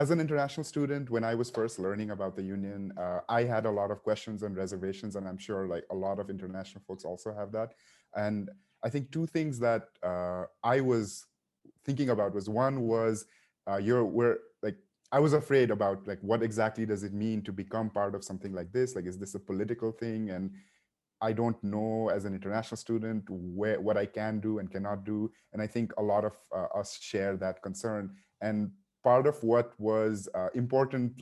as an international student, when I was first learning about the union, I had a lot of questions and reservations, and I'm sure like a lot of international folks also have that. And I think two things that I was thinking about was, one was we're like, I was afraid about like what exactly does it mean to become part of something like this? Like, is this a political thing? And I don't know as an international student what I can do and cannot do. And I think a lot of us share that concern. And part of what was important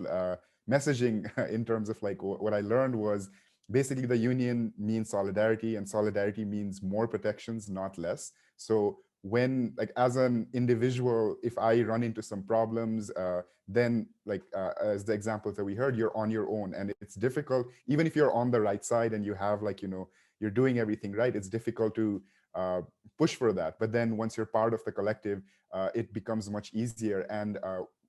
messaging in terms of like what I learned was basically the union means solidarity, and solidarity means more protections, not less. So when, like, as an individual, if I run into some problems, then like as the examples that we heard, you're on your own, and it's difficult. Even if you're on the right side and you have, like, you're doing everything right, it's difficult to push for that. But then once you're part of the collective, it becomes much easier. And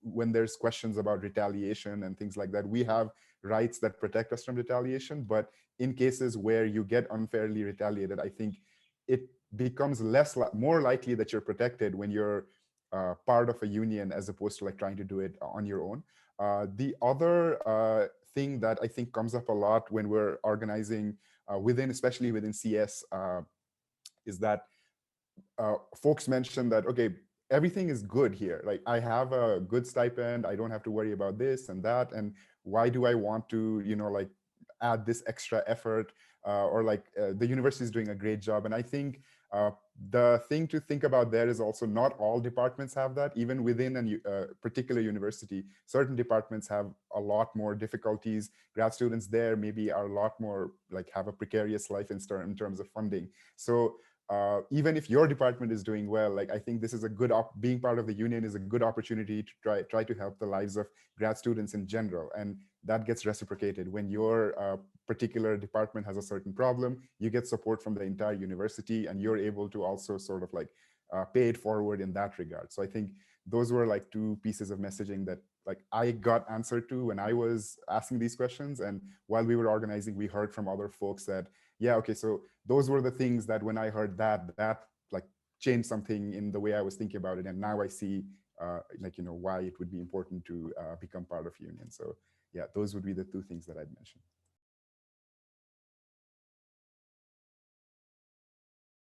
when there's questions about retaliation and things like that, we have rights that protect us from retaliation. But in cases where you get unfairly retaliated, I think it becomes more likely that you're protected when you're part of a union, as opposed to like trying to do it on your own. The other thing that I think comes up a lot when we're organizing especially within CS, is that folks mentioned that, okay, everything is good here. Like, I have a good stipend, I don't have to worry about this and that, and why do I want to, like, add this extra effort? Or like, the university is doing a great job. And I think the thing to think about there is also, not all departments have that. Even within a particular university, certain departments have a lot more difficulties. Grad students there maybe are a lot more, like, have a precarious life in terms of funding. So even if your department is doing well, like, I think this is a being part of the union is a good opportunity to try to help the lives of grad students in general. And that gets reciprocated. When your particular department has a certain problem, you get support from the entire university, and you're able to also sort of like pay it forward in that regard. So I think those were like two pieces of messaging that, like, I got answered to when I was asking these questions. And while we were organizing, we heard from other folks that, yeah, okay, so those were the things that when I heard that like changed something in the way I was thinking about it. And now I see why it would be important to become part of union. So yeah, those would be the two things that I'd mention.